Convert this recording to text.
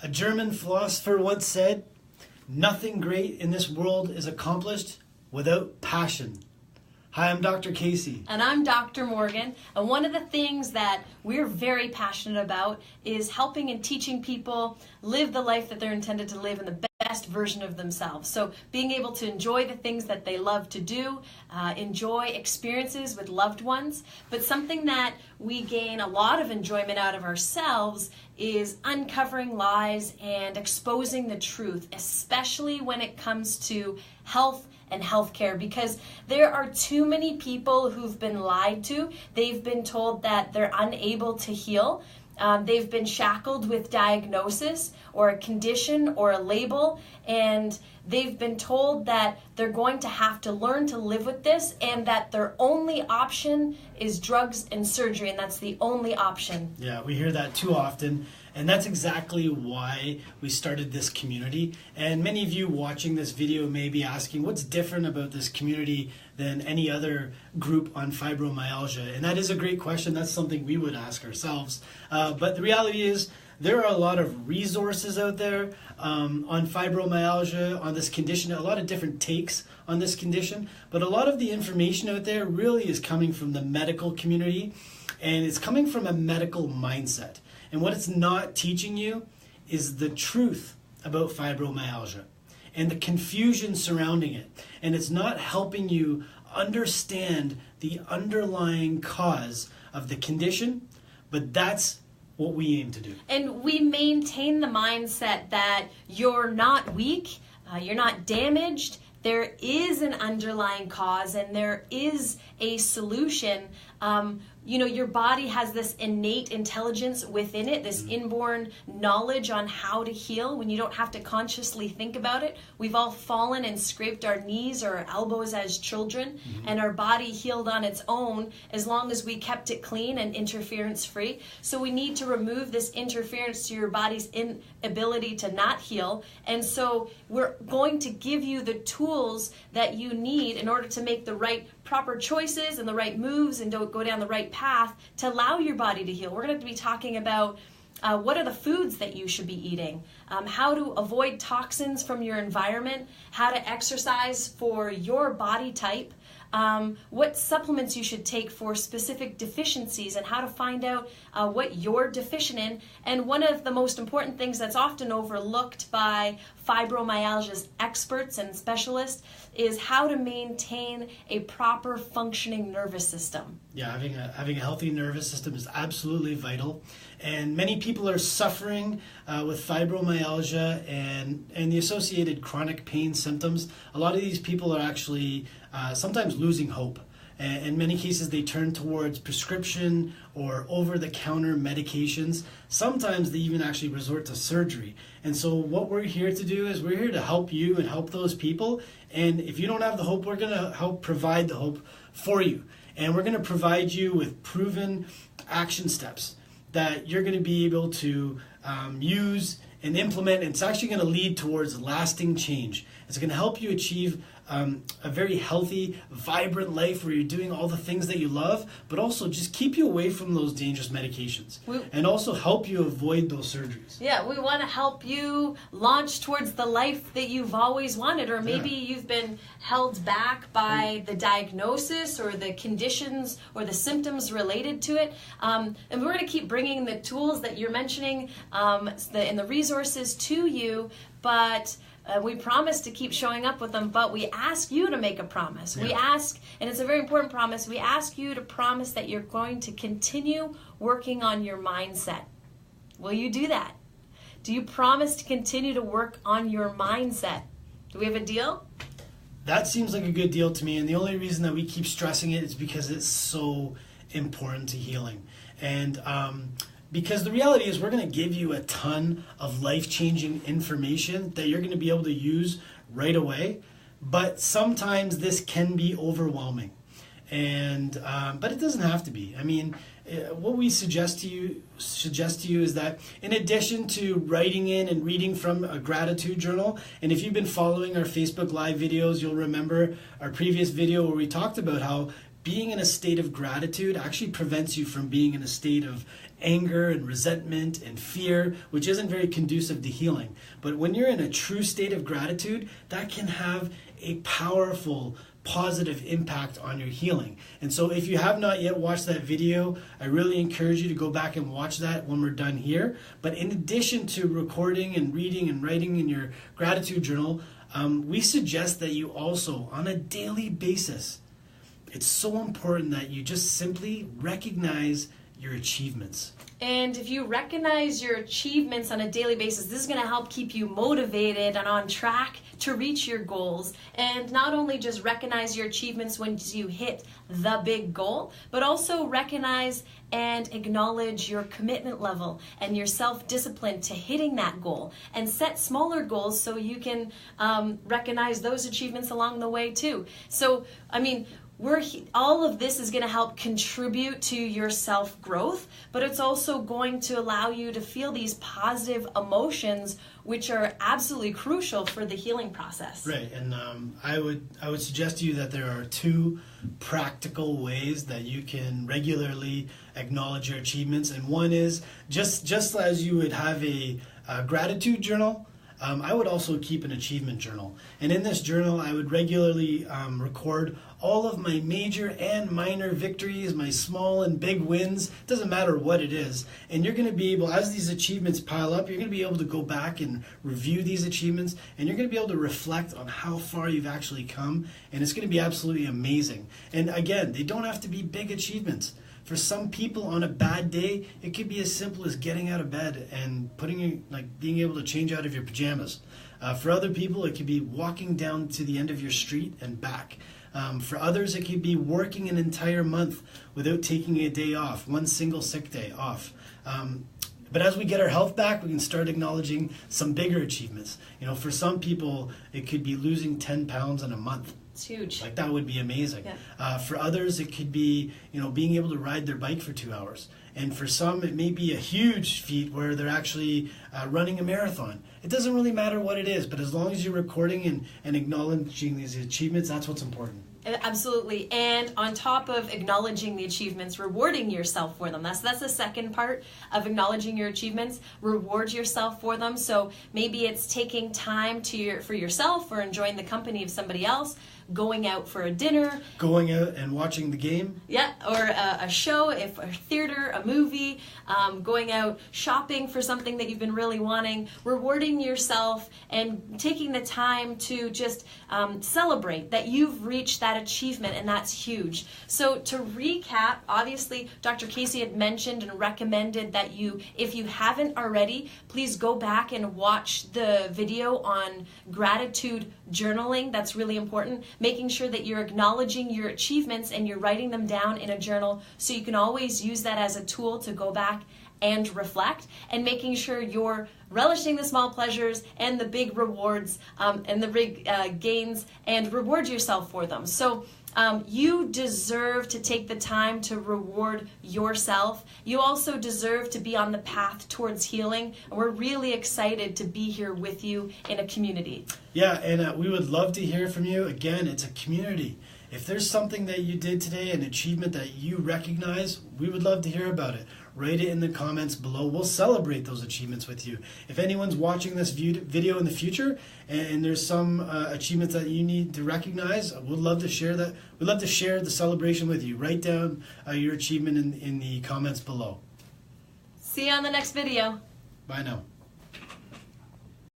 A German philosopher once said, "Nothing great in this world is accomplished without passion." Hi, I'm Dr. Casey. And I'm Dr. Morgan. And one of the things that we're very passionate about is helping and teaching people live the life that they're intended to live in the best version of themselves. So being able to enjoy the things that they love to do, enjoy experiences with loved ones. But something that we gain a lot of enjoyment out of ourselves is uncovering lies and exposing the truth, especially when it comes to health and healthcare, because there are too many people who've been lied to. They've been told that they're unable to heal. They've been shackled with diagnosis or a condition or a label, and they've been told that they're going to have to learn to live with this and that their only option is drugs and surgery, and that's the only option. Yeah, we hear that too often, and that's exactly why we started this community. And many of you watching this video may be asking, what's different about this community than any other group on fibromyalgia? And that is a great question. That's something we would ask ourselves. But the reality is, there are a lot of resources out there on fibromyalgia, on this condition, a lot of different takes on this condition, but a lot of the information out there really is coming from the medical community, and it's coming from a medical mindset. And what it's not teaching you is the truth about fibromyalgia and the confusion surrounding it. And it's not helping you understand the underlying cause of the condition, but that's what we aim to do. And we maintain the mindset that you're not weak, you're not damaged. There is an underlying cause and there is a solution. Your body has this innate intelligence within it, this inborn knowledge on how to heal when you don't have to consciously think about it. We've all fallen and scraped our knees or our elbows as children, and our body healed on its own as long as we kept it clean and interference free. So we need to remove this interference to your body's inability to not heal. And so we're going to give you the tools that you need in order to make the right proper choices and the right moves and don't go down the right path to allow your body to heal. We're going to be talking about what are the foods that you should be eating, how to avoid toxins from your environment, how to exercise for your body type, what supplements you should take for specific deficiencies, and how to find out what you're deficient in. And one of the most important things that's often overlooked by fibromyalgia's experts and specialists is how to maintain a proper functioning nervous system. Yeah, having a healthy nervous system is absolutely vital. And many people are suffering with fibromyalgia and the associated chronic pain symptoms. A lot of these people are actually sometimes losing hope. And in many cases, they turn towards prescription or over-the-counter medications. Sometimes they even actually resort to surgery. And so what we're here to do is we're here to help you and help those people. And if you don't have the hope, we're going to help provide the hope for you. And we're going to provide you with proven action steps that you're going to be able to use and implement. And it's actually going to lead towards lasting change. It's going to help you achieve a very healthy, vibrant life where you're doing all the things that you love, but also just keep you away from those dangerous medications and also help you avoid those surgeries. Yeah, we want to help you launch towards the life that you've always wanted, or maybe you've been held back by the diagnosis or the conditions or the symptoms related to it. And we're going to keep bringing the tools that you're mentioning and the resources to you, but we promise to keep showing up with them, but we ask you to make a promise. Yeah. We ask, and it's a very important promise, we ask you to promise that you're going to continue working on your mindset. Will you do that? Do you promise to continue to work on your mindset? Do we have a deal? That seems like a good deal to me, and the only reason that we keep stressing it is because it's so important to healing. And because the reality is we're going to give you a ton of life-changing information that you're going to be able to use right away, but sometimes this can be overwhelming. And but it doesn't have to be. I mean, what we suggest to you is that in addition to writing in and reading from a gratitude journal, and if you've been following our Facebook Live videos, you'll remember our previous video where we talked about how being in a state of gratitude actually prevents you from being in a state of anger and resentment and fear, which isn't very conducive to healing. But when you're in a true state of gratitude, that can have a powerful positive impact on your healing. And so if you have not yet watched that video, I really encourage you to go back and watch that when we're done here. But in addition to recording and reading and writing in your gratitude journal, we suggest that you also, on a daily basis, it's so important that you just simply recognize your achievements. And if you recognize your achievements on a daily basis, this is going to help keep you motivated and on track to reach your goals. And not only just recognize your achievements when you hit the big goal, but also recognize and acknowledge your commitment level and your self-discipline to hitting that goal, and set smaller goals so you can recognize those achievements along the way too. So, I mean, all of this is going to help contribute to your self-growth, but it's also going to allow you to feel these positive emotions, which are absolutely crucial for the healing process. Right, and I would suggest to you that there are 2 practical ways that you can regularly acknowledge your achievements, and one is just as you would have a gratitude journal. I would also keep an achievement journal. And in this journal, I would regularly record all of my major and minor victories, my small and big wins. It doesn't matter what it is. And you're going to be able, as these achievements pile up, you're going to be able to go back and review these achievements, and you're going to be able to reflect on how far you've actually come. And it's going to be absolutely amazing. And again, they don't have to be big achievements. For some people, on a bad day, it could be as simple as getting out of bed and being able to change out of your pajamas. For other people, it could be walking down to the end of your street and back. For others, it could be working an entire month without taking a day off, one single sick day off. But as we get our health back, we can start acknowledging some bigger achievements. You know, for some people, it could be losing 10 pounds in a month. It's huge. Like, that would be amazing. Yeah. For others, it could be, being able to ride their bike for 2 hours. And for some, it may be a huge feat where they're actually running a marathon. It doesn't really matter what it is, but as long as you're recording and acknowledging these achievements, that's what's important. Absolutely. And on top of acknowledging the achievements, rewarding yourself for them. That's the second part of acknowledging your achievements. Reward yourself for them. So maybe it's taking time for yourself, or enjoying the company of somebody else, going out for a dinner, going out and watching the game, or a show, if a theater, a movie, going out shopping for something that you've been really wanting, rewarding yourself and taking the time to just celebrate that you've reached that achievement, and that's huge. So to recap, obviously Dr. Casey had mentioned and recommended that if you haven't already, please go back and watch the video on gratitude journaling. That's really important. Making sure that you're acknowledging your achievements and you're writing them down in a journal, so you can always use that as a tool to go back and reflect, and making sure you're relishing the small pleasures and the big rewards and the big gains, and reward yourself for them. So you deserve to take the time to reward yourself. You also deserve to be on the path towards healing. And we're really excited to be here with you in a community. Yeah, and we would love to hear from you. Again, it's a community. If there's something that you did today, an achievement that you recognize, we would love to hear about it. Write it in the comments below. We'll celebrate those achievements with you. If anyone's watching this video in the future and there's some achievements that you need to recognize, we'd love to share that. We'd love to share the celebration with you. Write down your achievement in the comments below. See you on the next video. Bye now.